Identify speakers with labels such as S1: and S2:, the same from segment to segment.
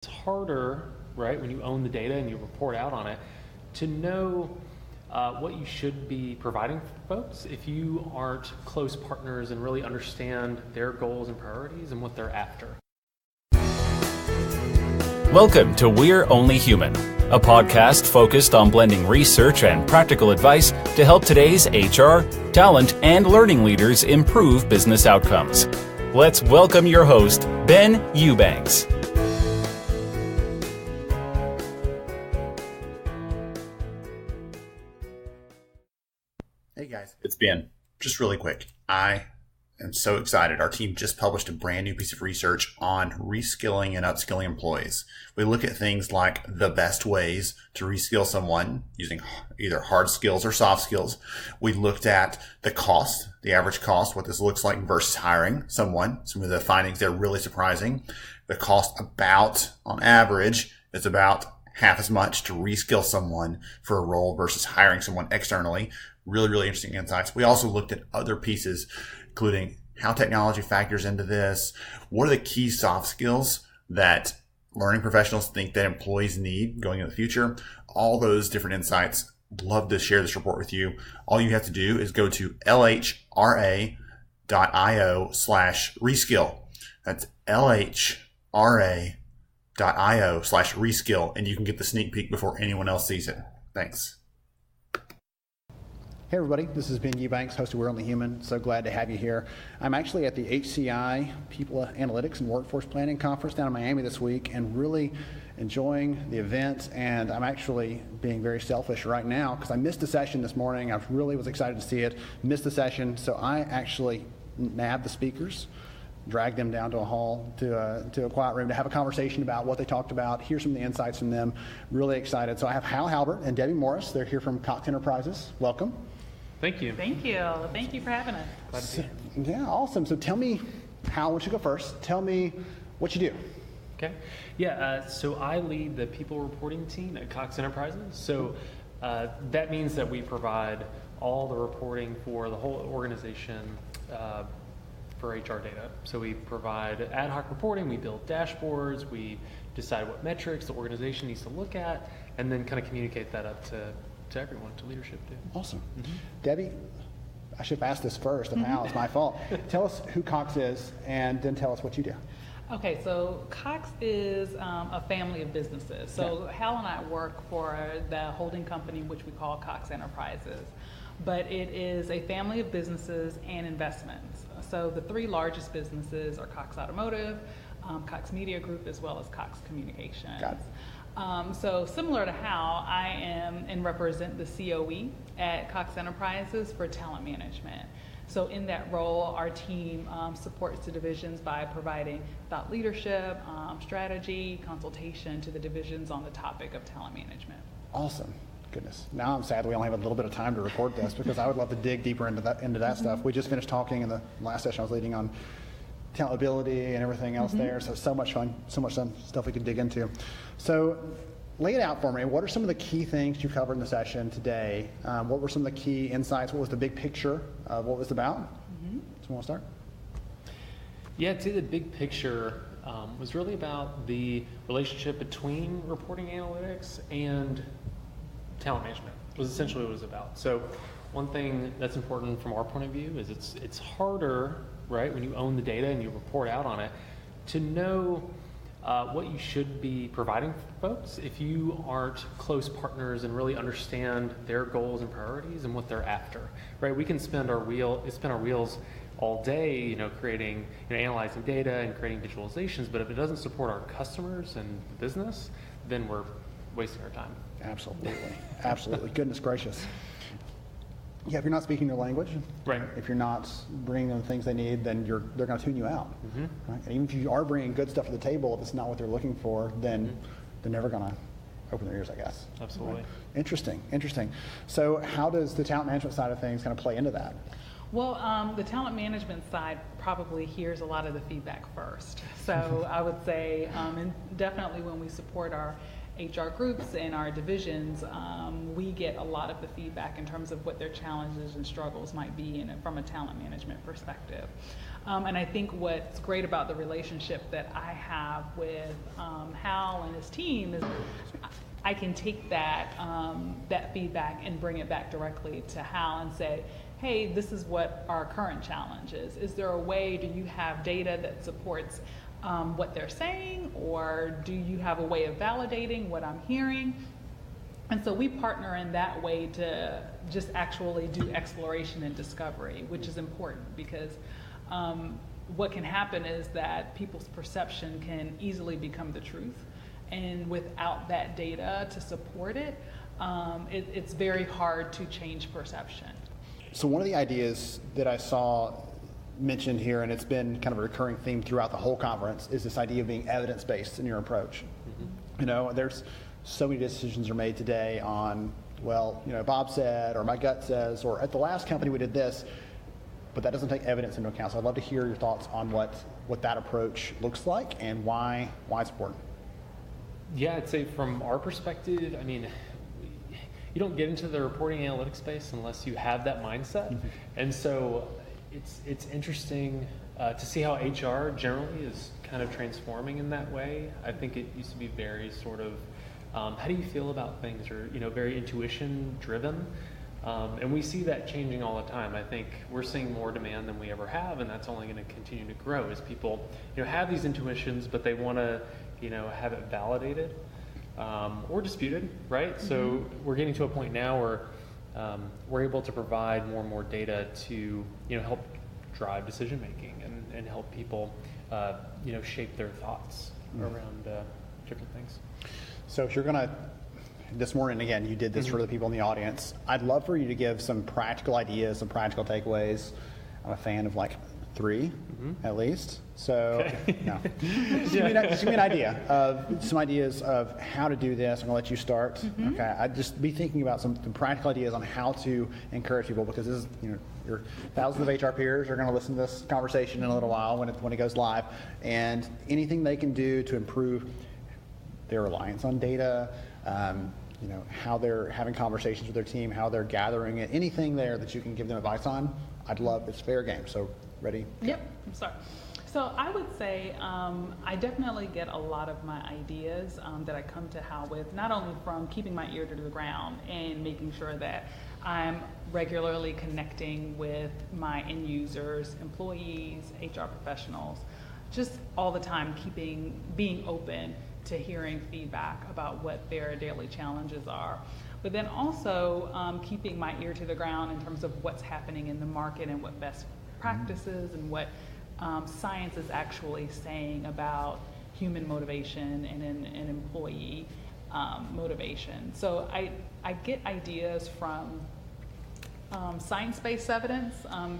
S1: It's harder, right, when you own the data and you report out on it, to know what you should be providing for folks if you aren't close partners and really understand their goals and priorities and what they're after.
S2: Welcome to We're Only Human, a podcast focused on blending research and practical advice to help today's HR, talent, and learning leaders improve business outcomes. Let's welcome your host, Ben Eubanks.
S3: Hey guys, it's Ben. Just really quick. I am so excited. Our team just published a brand new piece of research on reskilling and upskilling employees. We look at things like the best ways to reskill someone using either hard skills or soft skills. We looked at the cost, the average cost, what this looks like versus hiring someone. Some of the findings there are really surprising. The cost on average, is about half as much to reskill someone for a role versus hiring someone externally. Really interesting insights. We also looked at other pieces, including how technology factors into this. What are the key soft skills that learning professionals think that employees need going into the future? All those different insights. Love to share this report with you. All you have to do is go to lhra.io/reskill. That's lhra.io/reskill, and you can get the sneak peek before anyone else sees it. Thanks.
S4: Hey everybody, this is Ben Eubanks, host of We're Only Human. So glad to have you here. I'm actually at the HCI People Analytics and Workforce Planning Conference down in Miami this week and really enjoying the event. And I'm actually being very selfish right now because I missed a session this morning. I really was excited to see it, missed the session. So I actually nabbed the speakers, dragged them down to a hall, to a quiet room to have a conversation about what they talked about, hear some of the insights from them. Really excited. So I have Hal Halbert and Debbie Morris. They're here from Cox Enterprises. Welcome.
S1: Thank you.
S5: Thank you. Thank you for having us.
S1: Glad to be here.
S4: Yeah, awesome. So tell me, Hal, why don't you go first? Tell me what you do.
S1: Okay. Yeah, so I lead the people reporting team at Cox Enterprises. So that means that we provide all the reporting for the whole organization for HR data. So we provide ad hoc reporting, we build dashboards, we decide what metrics the organization needs to look at, and then kind of communicate that up to everyone, to leadership too.
S4: Awesome. Mm-hmm. Debbie, I should have asked this first, and now it's my fault. Tell us who Cox is, and then tell us what you do.
S5: Okay, so Cox is a family of businesses. So Hal and I work for the holding company, which we call Cox Enterprises. But it is a family of businesses and investments. So the three largest businesses are Cox Automotive, Cox Media Group, as well as Cox Communications.
S4: Got it.
S5: So similar to Hal, I am and represent the COE at Cox Enterprises for talent management. So in that role, our team supports the divisions by providing thought leadership, strategy, consultation to the divisions on the topic of talent management.
S4: Awesome. Goodness. Now I'm sad we only have a little bit of time to record this because I would love to dig deeper into that stuff. We just finished talking in the last session I was leading on talent ability and everything else there. So much fun, so much stuff we could dig into. So lay it out for me. What are some of the key things you covered in the session today? What were some of the key insights? What was the big picture of what it was about? Someone want to start?
S1: Yeah, I'd say the big picture was really about the relationship between reporting analytics and talent management. Was essentially what it was about. So one thing that's important from our point of view is it's harder, right, when you own the data and you report out on it, to know what you should be providing for folks if you aren't close partners and really understand their goals and priorities and what they're after, right? We can spin our wheels all day, creating, analyzing data and creating visualizations, but if it doesn't support our customers and the business, then we're wasting our time.
S4: Absolutely. Goodness gracious. Yeah, if you're not speaking their language,
S1: right?
S4: If you're not bringing them things they need, then they're going to tune you out. Right? And even if you are bringing good stuff to the table, if it's not what they're looking for, then they're never going to open their ears, I guess.
S1: Absolutely.
S4: Right? Interesting. So how does the talent management side of things kind of play into that?
S5: Well, the talent management side probably hears a lot of the feedback first. So I would say, and definitely when we support our HR groups and our divisions, we get a lot of the feedback in terms of what their challenges and struggles might be from a talent management perspective. And I think what's great about the relationship that I have with Hal and his team is I can take that feedback and bring it back directly to Hal and say, hey, this is what our current challenge is. Is there a way, do you have data that supports what they're saying, or do you have a way of validating what I'm hearing? And so we partner in that way to just actually do exploration and discovery, which is important because what can happen is that people's perception can easily become the truth. And without that data to support it, it's very hard to change perception.
S4: So one of the ideas that I saw mentioned here, and it's been kind of a recurring theme throughout the whole conference, is this idea of being evidence-based in your approach. You know, there's so many decisions are made today on, well, you know, Bob said, or my gut says, or at the last company we did this, but that doesn't take evidence into account. So I'd love to hear your thoughts on what that approach looks like and why it's important.
S1: Yeah, I'd say from our perspective, I mean, you don't get into the reporting analytics space unless you have that mindset. And so it's interesting to see how HR generally is kind of transforming in that way. I think it used to be very sort of, how do you feel about things, or, you know, very intuition driven. And we see that changing all the time. I think we're seeing more demand than we ever have, and that's only going to continue to grow as people, you know, have these intuitions, but they want to, you know, have it validated or disputed, right? So we're getting to a point now where we're able to provide more and more data to, you know, help drive decision making and help people, you know, shape their thoughts around different things.
S4: So if you're going to, this morning, again, you did this for the people in the audience. I'd love for you to give some practical ideas, some practical takeaways. I'm a fan of like 3 at least. So, no. Just give me an idea of some ideas of how to do this. I'm going to let you start. Okay. I'd just be thinking about some practical ideas on how to encourage people, because this is, you know, your thousands of HR peers are going to listen to this conversation in a little while when it goes live, and anything they can do to improve their reliance on data, you know, how they're having conversations with their team, how they're gathering it, anything there that you can give them advice on, I'd love. It's fair game. So ready?
S5: Yep, I'm sorry. So I would say I definitely get a lot of my ideas that I come to Hal with, not only from keeping my ear to the ground and making sure that I'm regularly connecting with my end users, employees, HR professionals, just all the time being open to hearing feedback about what their daily challenges are. But then also keeping my ear to the ground in terms of what's happening in the market and what best practices and what science is actually saying about human motivation and employee motivation. So I get ideas from science-based evidence,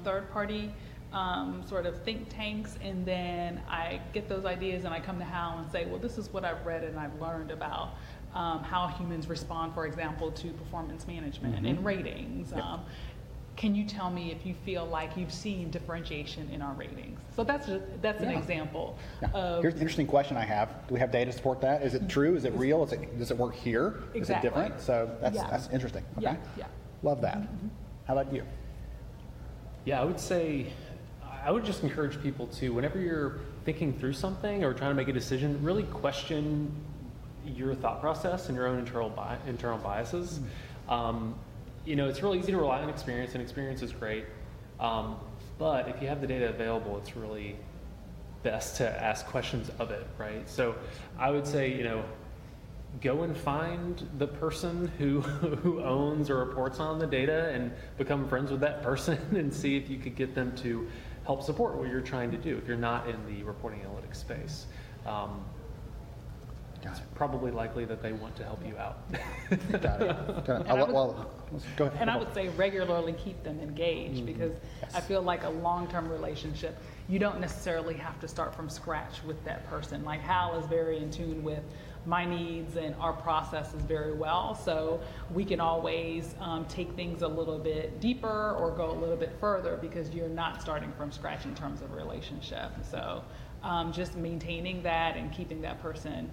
S5: third-party sort of think tanks, and then I get those ideas and I come to Hal and say, well, this is what I've read and I've learned about how humans respond, for example, to performance management and ratings. Can you tell me if you feel like you've seen differentiation in our ratings? So that's an example. Of,
S4: here's an interesting question I have. Do we have data to support that? Is it true? Is it real? Does it work here?
S5: Exactly.
S4: Is it different? So that's interesting. Okay.
S5: Yeah.
S4: Love that. How about you?
S1: Yeah, I would say, I would just encourage people to, whenever you're thinking through something or trying to make a decision, really question your thought process and your own internal biases. You know, it's really easy to rely on experience, and experience is great. But if you have the data available, it's really best to ask questions of it, right? So I would say, you know, go and find the person who owns or reports on the data and become friends with that person and see if you could get them to help support what you're trying to do if you're not in the reporting analytics space. It's probably likely that they want to help you out.
S4: Got it. Go ahead.
S5: And I would say regularly keep them engaged, because I feel like a long-term relationship, you don't necessarily have to start from scratch with that person. Like Hal is very in tune with my needs and our processes very well, so we can always take things a little bit deeper or go a little bit further, because you're not starting from scratch in terms of a relationship. So just maintaining that and keeping that person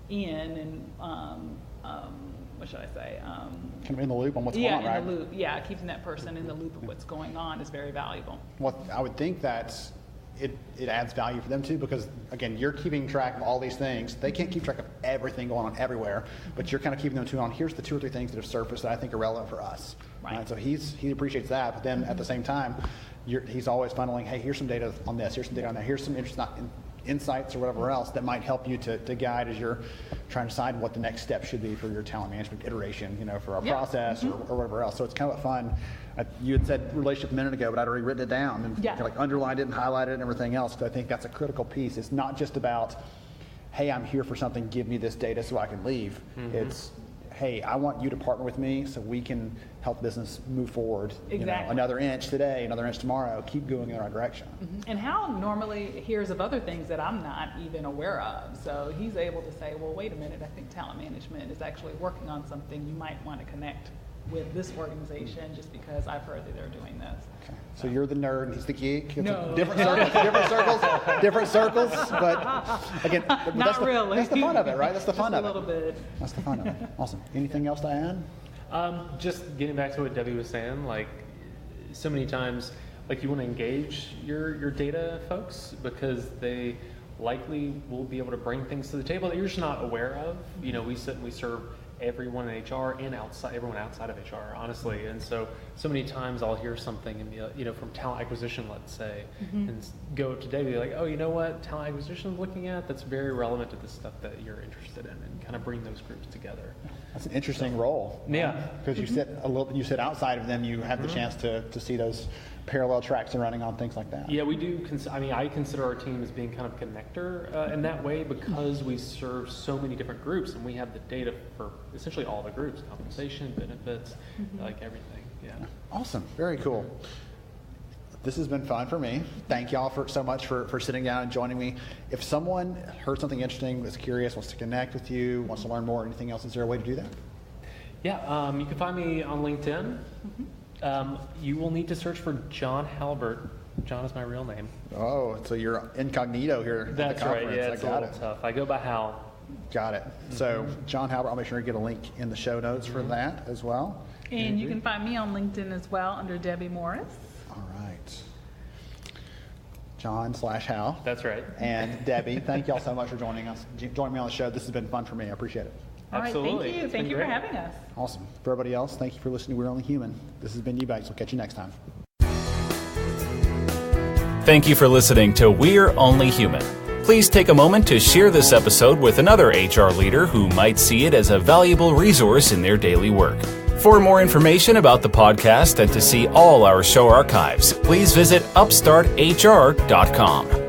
S5: in and what should I say?
S4: Kind of in the loop on what's going on, right?
S5: In the loop. Yeah, keeping that person in the loop of what's going on is very valuable.
S4: Well, I would think that it adds value for them too, because again, you're keeping track of all these things. They can't keep track of everything going on everywhere, but you're kind of keeping them tuned on. Here's the 2 or 3 things that have surfaced that I think are relevant for us.
S5: Right.
S4: So he appreciates that, but then at the same time, he's always funneling, hey, here's some data on this, here's some data on that, here's some insights or whatever else that might help you to guide as you're trying to decide what the next step should be for your talent management iteration, for our process or whatever else. So it's kind of fun. You had said relationship a minute ago, but I'd already written it down and underlined it and highlighted it and everything else, because I think that's a critical piece. It's not just about, hey, I'm here for something, give me this data so I can leave. It's, hey, I want you to partner with me so we can help business move forward.
S5: Exactly.
S4: Another inch today, another inch tomorrow, keep going in the right direction.
S5: And Hal normally hears of other things that I'm not even aware of. So he's able to say, well, wait a minute, I think talent management is actually working on something. You might want to connect with this organization just because I've heard that they're doing this.
S4: Okay. So you're the nerd and he's the geek.
S5: No.
S4: Different circles. But again,
S5: Not really.
S4: That's the fun of it, right? That's the fun of it.
S5: Just a little bit.
S4: That's the fun of it. Awesome. Anything else to add?
S1: Just getting back to what Debbie was saying, like so many times, like you want to engage your data folks because they likely will be able to bring things to the table that you're just not aware of. We sit and we serve everyone in HR and everyone outside of HR, honestly. And so many times I'll hear something and be, from talent acquisition, let's say, and go up to Debbie like, oh, you know what, talent acquisition is looking at, that's very relevant to the stuff that you're interested in, and kind of bring those groups together.
S4: That's an interesting role.
S1: Yeah.
S4: Because you sit outside of them, you have the chance to see those parallel tracks they're running on, things like that.
S1: Yeah, we do. I consider our team as being kind of a connector in that way, because we serve so many different groups and we have the data for essentially all the groups, compensation, benefits, like everything. Yeah.
S4: Awesome. Very cool. This has been fun for me. Thank y'all so much for sitting down and joining me. If someone heard something interesting, was curious, wants to connect with you, wants to learn more, anything else, is there a way to do that?
S1: Yeah, you can find me on LinkedIn. You will need to search for John Halbert. John is my real name.
S4: Oh, so you're incognito here.
S1: That's
S4: at the conference.
S1: right. Yeah, it's a little tough. I go by Hal.
S4: Got it. So John Halbert, I'll make sure to get a link in the show notes for that as well.
S5: And you can find me on LinkedIn as well under Debbie Morris.
S4: All right. John/Hal.
S1: That's right.
S4: And Debbie, thank y'all so much for joining me on the show. This has been fun for me. I appreciate it.
S5: All right,
S1: Absolutely.
S5: thank you. Thank you for having us.
S4: Awesome. For everybody else, thank you for listening to We're Only Human. This has been Eubanks. We'll catch you next time.
S2: Thank you for listening to We're Only Human. Please take a moment to share this episode with another HR leader who might see it as a valuable resource in their daily work. For more information about the podcast and to see all our show archives, please visit upstarthr.com.